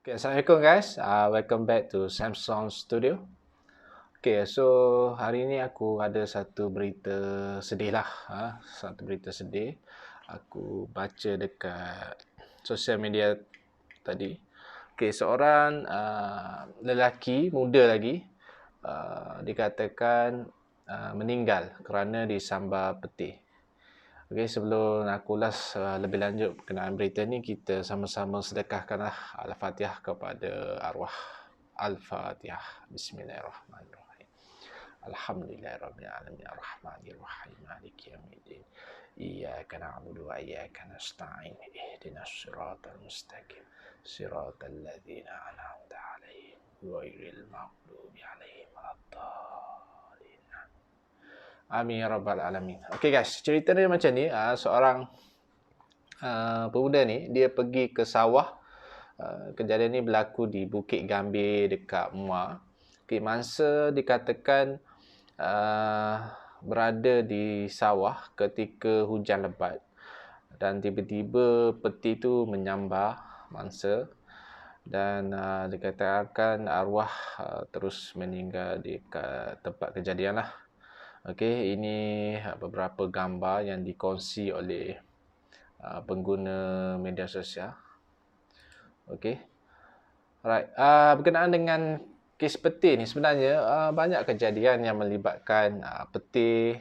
Okay, Assalamualaikum guys. Welcome back to Samsung Studio. Okay, so hari ni aku ada satu berita sedih lah. Satu berita sedih. Aku baca dekat sosial media tadi. Okay, seorang lelaki muda lagi dikatakan meninggal kerana disambar peti. Okey, sebelum aku ulas lebih lanjut berkenaan berita ni, kita sama-sama sedekahkanlah Al-Fatihah kepada arwah. Al-Fatihah. Bismillahirrahmanirrahim. Alhamdulillahirabbil alamin arrahmanir rahim maliki yaumiddin. Iyyaka na'budu wa iyyaka nasta'in. Ihdinas siratal mustaqim. Siratal ladzina an'amta 'alaihim ghairil maghdubi 'alaihim waladdallin. Amin ya rabbal alamin. Okey guys, cerita dia macam ni. Seorang pemuda ni, dia pergi ke sawah. Kejadian ni berlaku di Bukit Gambir dekat Muar. Okay, mangsa dikatakan berada di sawah ketika hujan lebat. Dan tiba-tiba peti tu menyambar mangsa. Dan dikatakan arwah terus meninggal di tempat kejadian lah. Okey, ini beberapa gambar yang dikongsi oleh pengguna media sosial. Okey. Alright. Berkenaan dengan kes peti ni, sebenarnya banyak kejadian yang melibatkan peti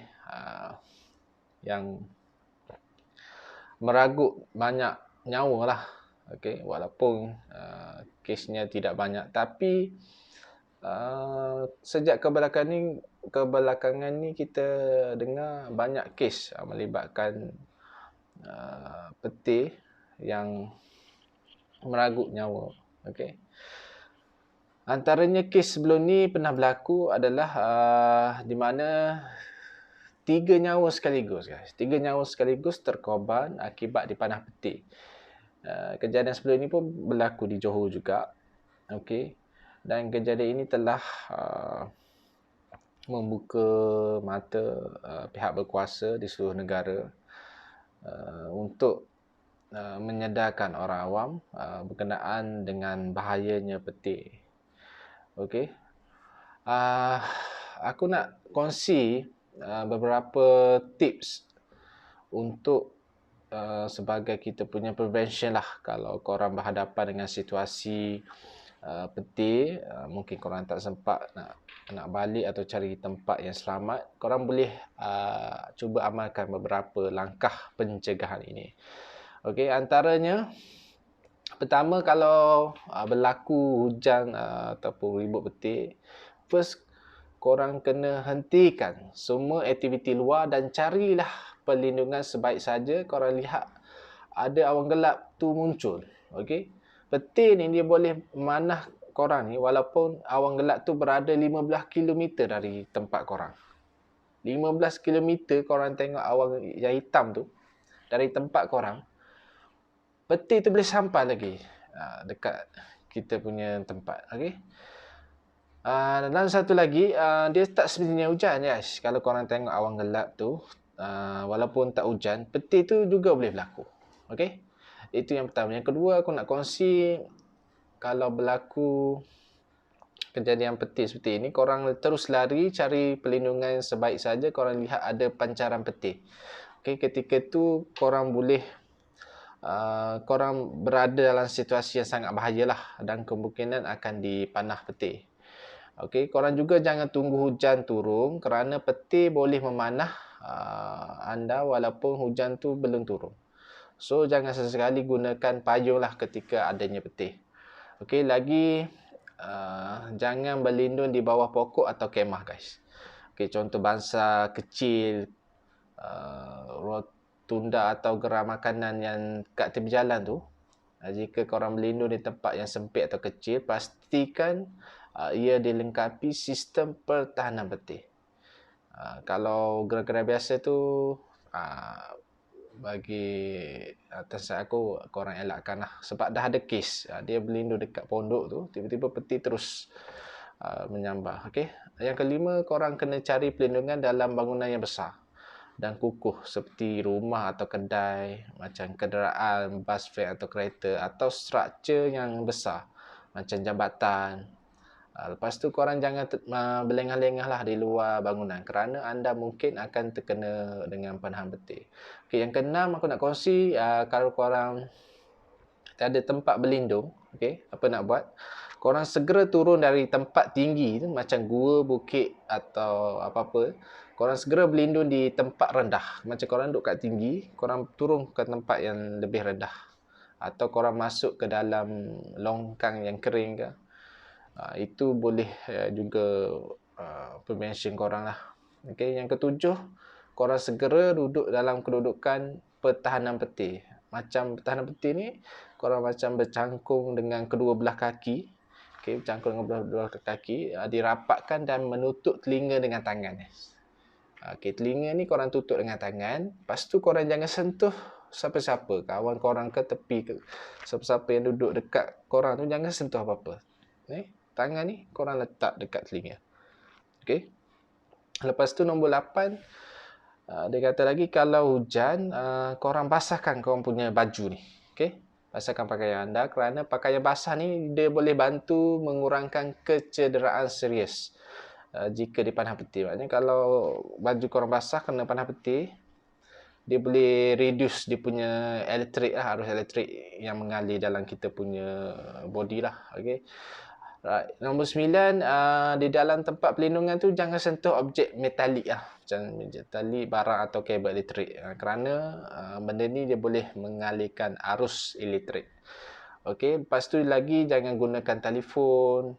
yang meragut banyak nyawa lah. Okey, walaupun kesnya tidak banyak, tapi sejak kebelakangan ni kita dengar banyak kes melibatkan peti yang meragut nyawa. Okey. Antaranya kes sebelum ni pernah berlaku adalah di mana 3 nyawa sekaligus guys. 3 nyawa sekaligus terkorban akibat dipanah peti. Kejadian sebelum ni pun berlaku di Johor juga. Okey. Dan kejadian ini telah membuka mata pihak berkuasa di seluruh negara untuk menyedarkan orang awam berkenaan dengan bahayanya peti. Okey. Aku nak kongsi beberapa tips untuk sebagai kita punya prevention lah kalau korang berhadapan dengan situasi peti, mungkin korang tak sempat nak balik atau cari tempat yang selamat, korang boleh cuba amalkan beberapa langkah pencegahan ini. Okey, antaranya pertama, kalau berlaku hujan ataupun ribut peti, first korang kena hentikan semua aktiviti luar dan carilah perlindungan sebaik saja korang lihat ada awan gelap tu muncul. Okey. Peti ni dia boleh memanah korang ni walaupun awan gelap tu berada 15 km dari tempat korang. 15 km korang tengok awan yang hitam tu dari tempat korang, peti tu boleh sampai lagi dekat kita punya tempat. Okey. Dan satu lagi, dia tak semestinya hujan guys. Kalau korang tengok awan gelap tu, walaupun tak hujan, peti tu juga boleh berlaku. Okey. Itu yang pertama. Yang kedua, aku nak kongsi kalau berlaku kejadian peti seperti ini, korang terus lari cari perlindungan yang sebaik saja. Korang lihat ada pancaran peti. Okey, ketika tu korang boleh korang berada dalam situasi yang sangat bahayalah dan kemungkinan akan dipanah peti. Okey, korang juga jangan tunggu hujan turun kerana peti boleh memanah anda walaupun hujan tu belum turun. So, jangan sesekali gunakan payung lah ketika adanya peti. Okey, lagi jangan berlindung di bawah pokok atau kemah guys. Okey, contoh bangsa kecil, rotunda atau gerai makanan yang kat tepi jalan tu, jika korang berlindung di tempat yang sempit atau kecil, pastikan ia dilengkapi sistem pertahanan peti. Kalau gerai-gerai biasa tu, bagi nasihat aku, korang elakkan lah. Sebab dah ada kes, dia berlindung dekat pondok tu, tiba-tiba peti terus menyambar. Okay? Yang kelima, korang kena cari perlindungan dalam bangunan yang besar dan kukuh seperti rumah atau kedai, macam kenderaan, bas, van atau kereta atau struktur yang besar. macam jambatan. Lepas tu korang jangan berlengah-lengah lah di luar bangunan kerana anda mungkin akan terkena dengan panahan petir. Okay, yang keenam aku nak kongsi, kalau korang ada tempat berlindung, okay, apa nak buat? Korang segera turun dari tempat tinggi tu, macam gua, bukit atau apa-apa. Korang segera berlindung di tempat rendah. Macam korang duduk kat tinggi, korang turun ke tempat yang lebih rendah. Atau korang masuk ke dalam longkang yang kering ke. Itu boleh juga prevention korang lah. Okay, yang ketujuh, korang segera duduk dalam kedudukan pertahanan petir. Macam pertahanan petir ni, korang macam bercangkung dengan kedua belah kaki. Okay, bercangkung dengan kedua belah kaki, dirapatkan dan menutup telinga dengan tangan. Okay, telinga ni korang tutup dengan tangan. Lepas tu korang jangan sentuh siapa-siapa, kawan korang ke tepi ke, siapa-siapa yang duduk dekat korang tu jangan sentuh apa-apa. Tangan ni korang letak dekat telinga. Okay. Lepas tu nombor 8, dia kata lagi kalau hujan, korang basahkan korang punya baju ni. Okay. Basahkan pakaian anda kerana pakaian basah ni dia boleh bantu mengurangkan kecederaan serius jika dipanah petir. Maknanya kalau baju korang basah kena panah petir, dia boleh reduce dia punya elektrik lah, arus elektrik yang mengalir dalam kita punya body lah. Okay. Right. Nombor 9, di dalam tempat pelindungan tu jangan sentuh objek metalik lah. Macam metalik, barang atau kabel elektrik. Kerana benda ni dia boleh mengalihkan arus elektrik. Okay. Lepas tu lagi jangan gunakan telefon,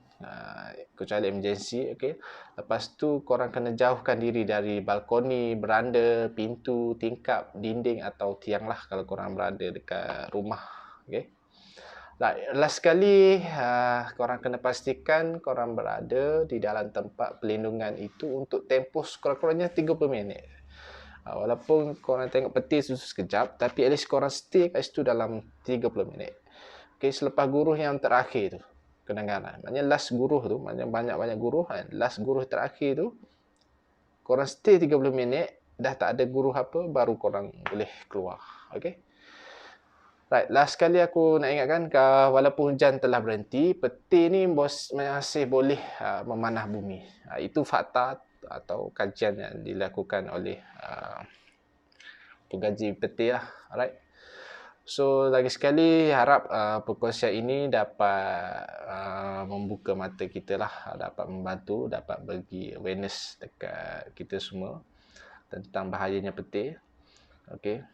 kecuali emergency. Okay. Lepas tu korang kena jauhkan diri dari balkoni, beranda, pintu, tingkap, dinding atau tiang lah kalau korang berada dekat rumah. Okay. Last sekali, korang kena pastikan korang berada di dalam tempat pelindungan itu untuk tempoh sekurang-kurangnya 30 minit. Walaupun korang tengok petir sekejap, tapi at least korang stay kat situ dalam 30 minit. Okay, selepas guruh yang terakhir tu, kedengaran. Maknanya last guruh tu, maknanya banyak-banyak guruh kan. Last guruh terakhir tu, korang stay 30 minit, dah tak ada guruh apa, baru korang boleh keluar. Okay. Right, last sekali aku nak ingatkan, walaupun hujan telah berhenti, petir ni masih boleh memanah bumi. Itu fakta atau kajian yang dilakukan oleh pengkaji petir lah. Alright. So, lagi sekali harap perkongsian ini dapat membuka mata kita lah, dapat membantu, dapat bagi awareness dekat kita semua tentang bahayanya petir. Okay.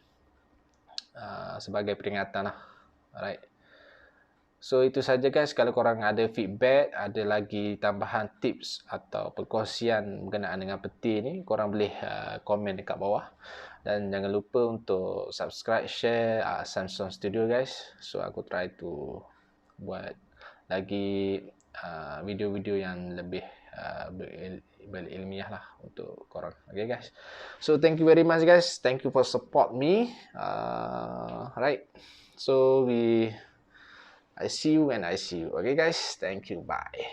Sebagai peringatan lah. Alright. So itu saja guys. Kalau korang ada feedback, ada lagi tambahan tips atau perkongsian berkenaan dengan petir ni, korang boleh komen dekat bawah. Dan jangan lupa untuk subscribe, share Samsung Studio guys. So aku try to buat lagi video-video yang lebih berilmiah lah untuk korang. Okay guys. So thank you very much guys. Thank you for support me. Right. So I see you when I see you. Okay guys. Thank you. Bye.